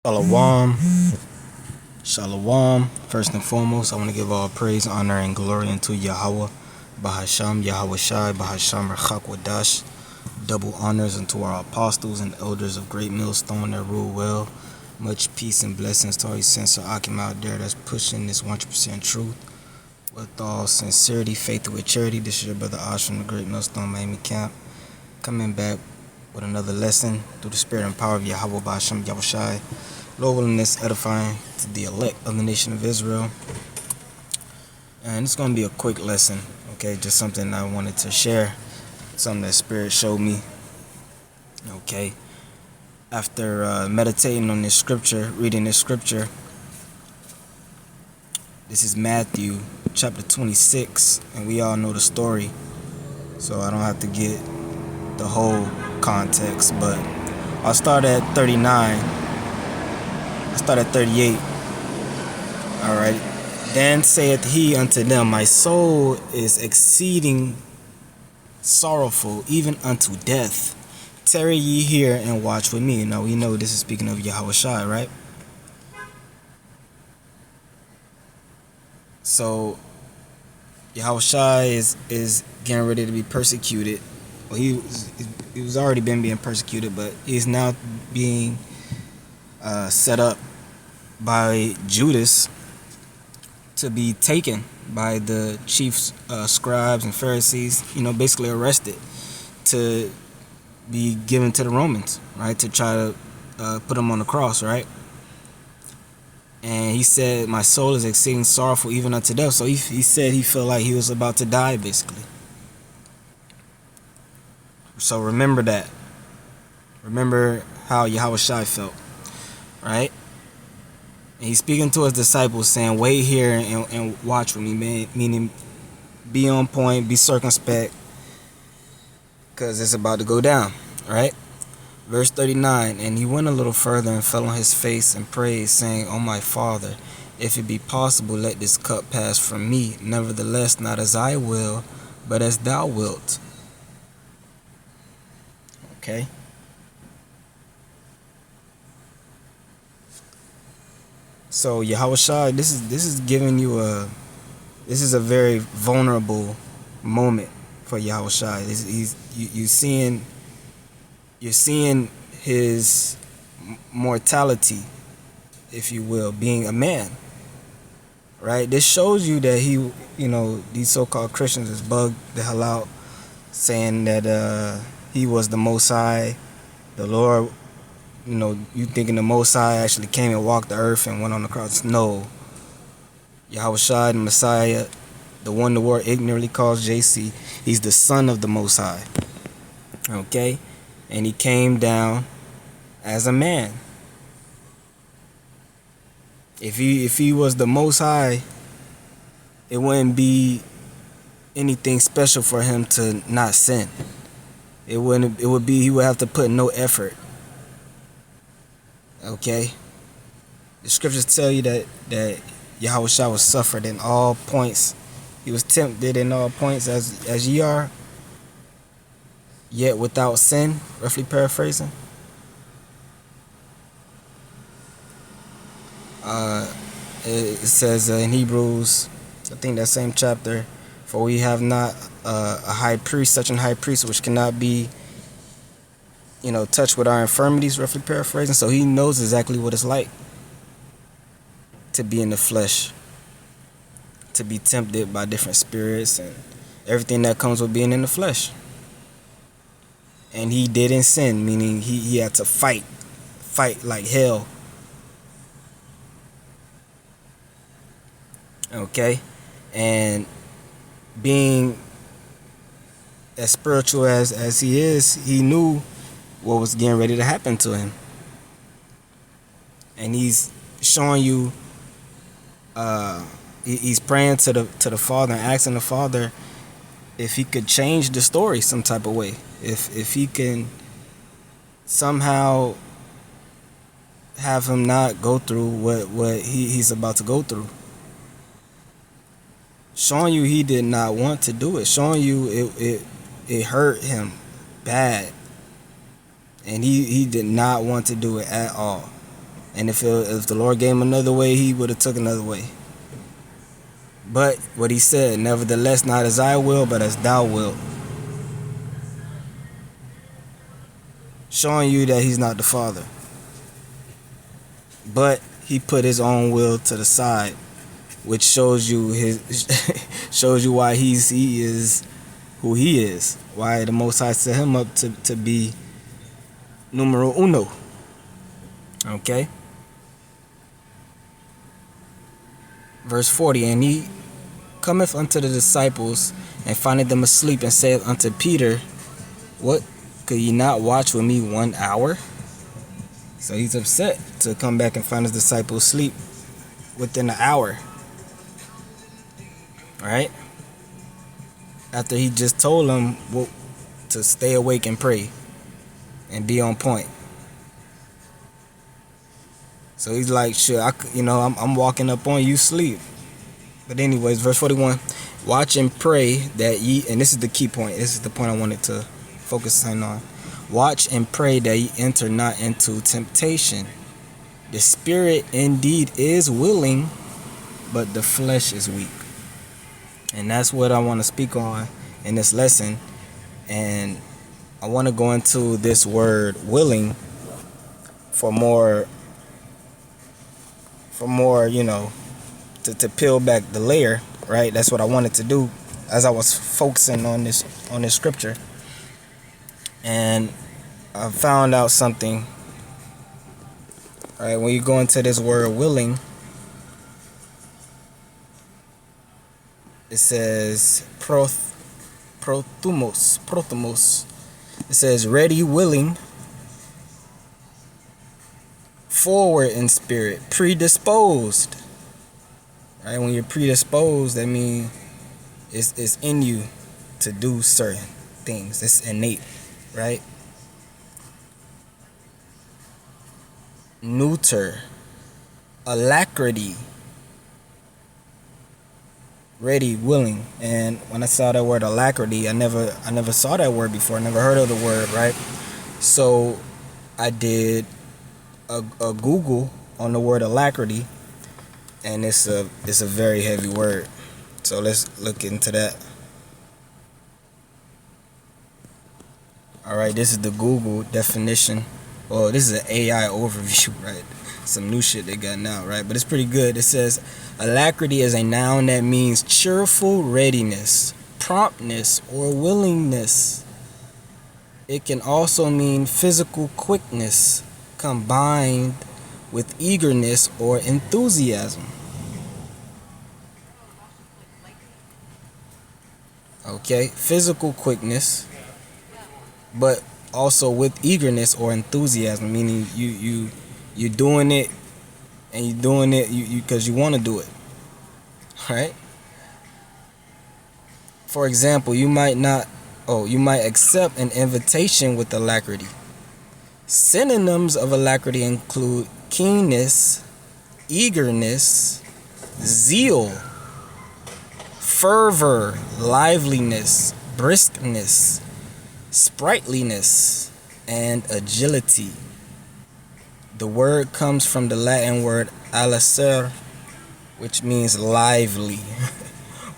Shalom, shalom. First and foremost, I want to give all praise, honor, and glory unto Yahweh, Bahasham, Yahweh Shai, Bahasham, Rachak Wadash. Double honors unto our apostles and elders of Great Millstone that rule well. Much peace and blessings to all you sincere Akim out there that's pushing this 100% truth with all sincerity, faith with charity. This is your brother Ash from the Great Millstone Miami Camp, coming back with another lesson through the spirit and power of Yahweh, Bahasham, Yahweh Shai. Lord willing, this edifying to the elect of the nation of Israel. And it's going to be a quick lesson, okay? Just something I wanted to share, something that Spirit showed me, okay? After meditating on this scripture, reading this scripture, this is Matthew chapter 26, and we all know the story, so I don't have to get the whole context, but I'll start at 39. I start at 38. Alright. Then saith he unto them, My soul is exceeding sorrowful, even unto death. Tarry ye here and watch with me. Now we know this is speaking of Yahweh Shai, right? So Yahweh Shai is getting ready to be persecuted. Well, he was already being persecuted, but he's now being set up by Judas to be taken by the chief scribes and Pharisees, basically arrested to be given to the Romans, right, to try to put him on the cross, right? And he said, my soul is exceeding sorrowful even unto death. So he said he felt like he was about to die, basically. So remember that. Remember how Yahweh Shai felt, right? And he's speaking to his disciples saying, wait here and watch with me, man. Meaning, be on point, be circumspect, because it's about to go down, right? Verse 39, and he went a little further and fell on his face and prayed, saying, O my Father, if it be possible, let this cup pass from me. Nevertheless, not as I will, but as thou wilt. Okay? So Yahweh Shai, this is giving you this is a very vulnerable moment for Yahweh Shai. You're seeing his mortality, if you will, being a man, right? This shows you that these so-called Christians is bugged the hell out, saying that he was the Most High, the Lord. You thinking the Most High actually came and walked the earth and went on the cross. No. Yahweh Shai, the Messiah, the one the world ignorantly calls JC, he's the son of the Most High. Okay? And he came down as a man. If he was the Most High, it wouldn't be anything special for him to not sin. It would be he would have to put no effort. Okay, the scriptures tell you that Yahweh Shai was suffered in all points. He was tempted in all points as ye are, yet without sin. Roughly paraphrasing. It says in Hebrews, I think that same chapter, for we have not a high priest, such an high priest which cannot be touched with our infirmities, roughly paraphrasing. So he knows exactly what it's like to be in the flesh, to be tempted by different spirits and everything that comes with being in the flesh. And he didn't sin, meaning he had to fight like hell. Okay? And being as spiritual as he is, he knew what was getting ready to happen to him. And he's showing you, he's praying to the Father and asking the Father if he could change the story some type of way. If he can somehow have him not go through what he's about to go through. Showing you he did not want to do it. Showing you it hurt him bad. And he did not want to do it at all. And if the Lord gave him another way, he would have took another way. But what he said, nevertheless, not as I will, but as thou wilt. Showing you that he's not the Father. But he put his own will to the side, which shows you shows you why he is who he is. Why the Most High set him up to be numero uno. Okay? Verse 40, and he cometh unto the disciples, and findeth them asleep, and saith unto Peter, what, could ye not watch with me 1 hour? So he's upset to come back and find his disciples asleep within an hour. Right? After he just told them to stay awake and pray and be on point. So he's like, sure, I'm walking up on you, sleep. But anyways, verse 41, watch and pray that ye, and this is the key point. This is the point I wanted to focus on. Watch and pray that ye enter not into temptation. The spirit indeed is willing, but the flesh is weak. And that's what I want to speak on in this lesson. And I want to go into this word willing for more, to peel back the layer, right? That's what I wanted to do as I was focusing on this scripture. And I found out something. All right, when you go into this word willing, it says prothumos. It says ready, willing, forward in spirit, predisposed. Right? When you're predisposed, that means it's in you to do certain things. It's innate, right? Neuter, alacrity, ready, willing. And when I saw that word alacrity, I never saw that word before. I never heard of the word, right? So I did a Google on the word alacrity, and it's a very heavy word. So let's look into that. All right, this is the Google definition. Well, this is an AI overview, right? Some new shit they got now, right? But it's pretty good. It says alacrity is a noun that means cheerful readiness, promptness, or willingness. It can also mean physical quickness combined with eagerness or enthusiasm. Okay, physical quickness, but also with eagerness or enthusiasm, meaning you're doing it, and you're doing it because you want to do it, right? For example, you might accept an invitation with alacrity. Synonyms of alacrity include keenness, eagerness, zeal, fervor, liveliness, briskness, sprightliness, and agility. The word comes from the Latin word alacer, which means lively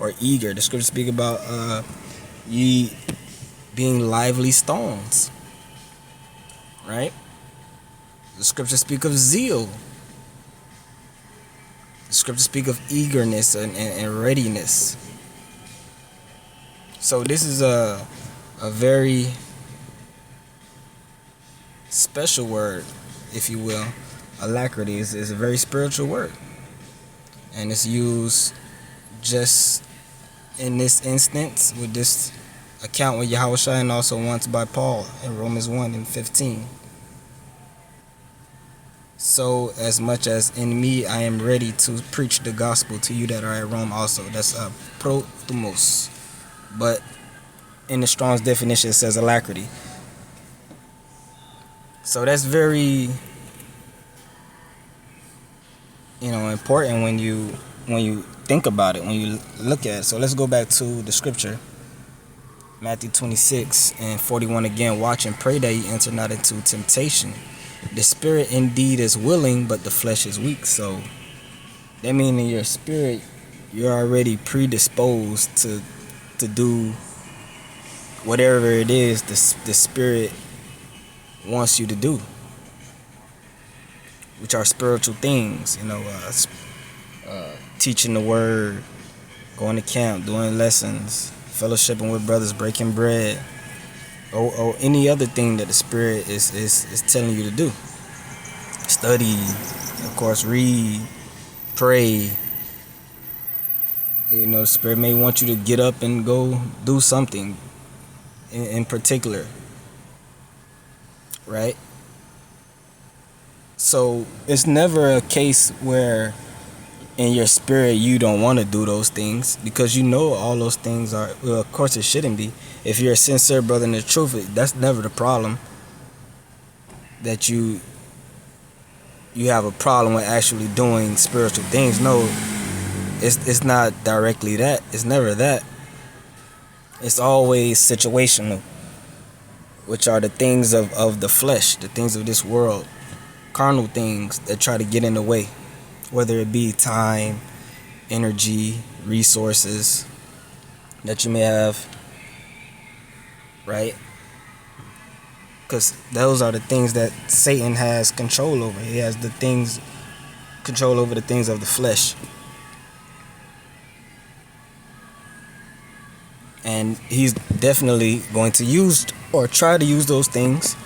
or eager. The scriptures speak about ye being lively stones, right? The scriptures speak of zeal. The scriptures speak of eagerness and readiness. So this is a very special word, if you will. Alacrity is a very spiritual word, and it's used just in this instance with this account with Yahushua, and also once by Paul in Romans 1:15. So as much as in me I am ready to preach the gospel to you that are at Rome also. That's prothumos. But in the Strong's definition it says alacrity. So that's very important when you think about it, when you look at it. So let's go back to the scripture. Matthew 26:41 again, watch and pray that ye enter not into temptation. The spirit indeed is willing, but the flesh is weak. So that means in your spirit, you're already predisposed to do whatever it is the spirit wants you to do, which are spiritual things. Teaching the word, going to camp, doing lessons, fellowshipping with brothers, breaking bread, or any other thing that the spirit is telling you to do. Study, of course, read, pray. The spirit may want you to get up and go do something in particular, right? So it's never a case where in your spirit you don't want to do those things, because all those things are, well, of course it shouldn't be. If you're a sincere brother in the truth, that's never the problem, that you have a problem with actually doing spiritual things. No, it's not directly that. It's never that. It's always situational, which are the things of the flesh, the things of this world, carnal things that try to get in the way, whether it be time, energy, resources that you may have, right? Because those are the things that Satan has control over. He has control over the things of the flesh. And he's definitely going to use or try to use those things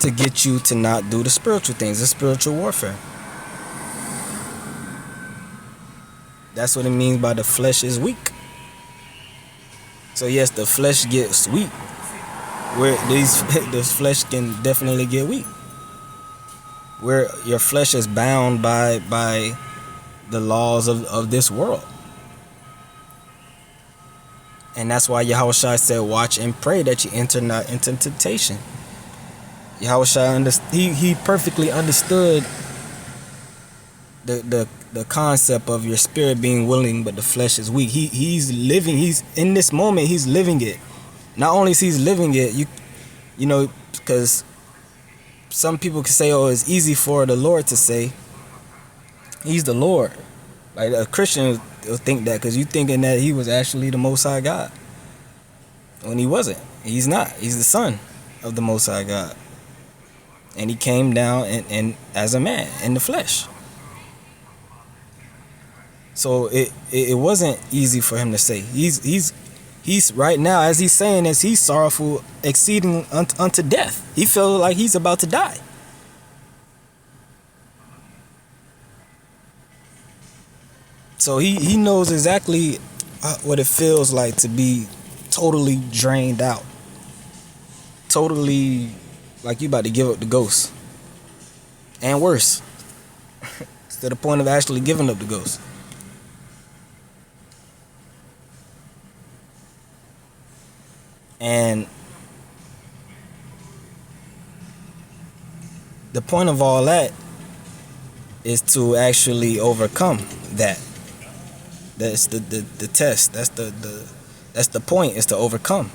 to get you to not do the spiritual things, the spiritual warfare. That's what it means by the flesh is weak. So yes, the flesh gets weak. This flesh can definitely get weak. Where your flesh is bound by the laws of this world. And that's why Yahushua said, watch and pray that you enter not into temptation. Yahushua, he perfectly understood the concept of your spirit being willing, but the flesh is weak. He's in this moment, he's living it. Not only is he living it, because some people can say, oh, it's easy for the Lord to say. He's the Lord. Like a Christian will think that, because you thinking that he was actually the Most High God, when he wasn't. He's not. He's the Son of the Most High God, and he came down and as a man in the flesh. So it wasn't easy for him to say. He's right now, as he's saying this, he's sorrowful exceeding unto death. He feels like he's about to die. So he knows exactly what it feels like to be totally drained out. Totally like you about to give up the ghost. And worse. To the point of actually giving up the ghost. And the point of all that is to actually overcome that. That's the test. That's the point, is to overcome.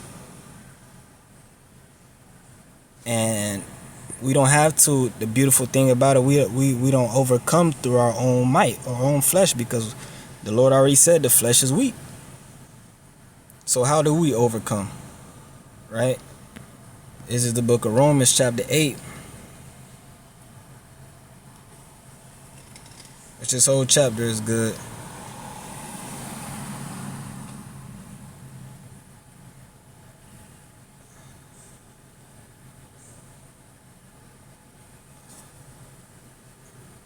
And we don't have to. The beautiful thing about it, we don't overcome through our own might, our own flesh, because the Lord already said the flesh is weak. So how do we overcome? Right? This is the book of Romans chapter 8. Which this whole chapter is good.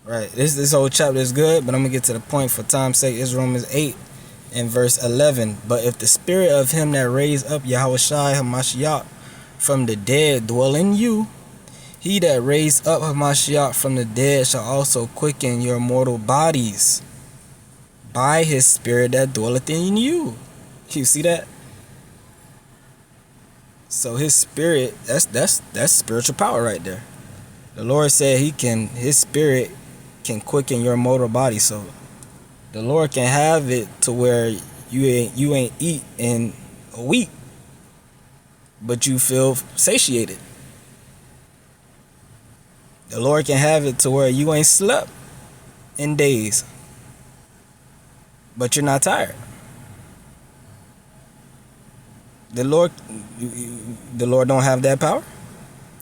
Right, this whole chapter is good, but I'm going to get to the point for time's sake. It's Romans 8 and verse 11. But if the spirit of him that raised up Yahushua HaMashiach from the dead dwell in you, he that raised up Hamashiach from the dead shall also quicken your mortal bodies by his spirit that dwelleth in you. You see that? So his spirit, that's spiritual power right there. The Lord said his spirit can quicken your mortal body. So the Lord can have it to where you ain't eat in a week, but you feel satiated. The Lord can have it to where you ain't slept in days, but you're not tired. The Lord don't have that power,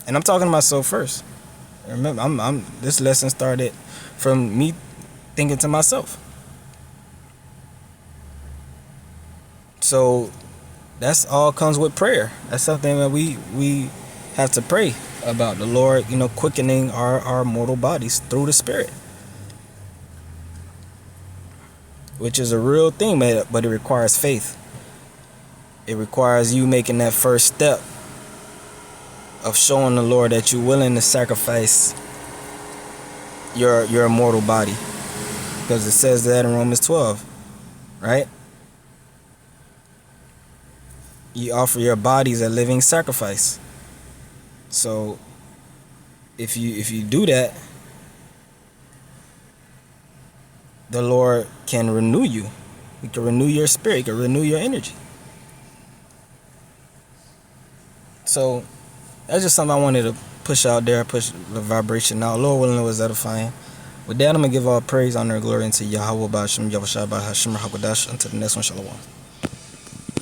and I'm talking to myself first. Remember, this lesson started from me thinking to myself. So that's all comes with prayer. That's something that we have to pray about. The Lord, quickening our mortal bodies through the Spirit, which is a real thing, but it requires faith. It requires you making that first step of showing the Lord that you're willing to sacrifice your mortal body, because it says that in Romans 12, right? You offer your bodies a living sacrifice. So if you do that, the Lord can renew you. He can renew your spirit. He can renew your energy. So that's just something I wanted to push out there, push the vibration out. Lord willing, it was edifying. With that, I'm going to give all praise, honor, and glory unto Yahweh, Ba'ashem, Yahushua, Ba'ashem, Hakwadash, until the next one, Shalom.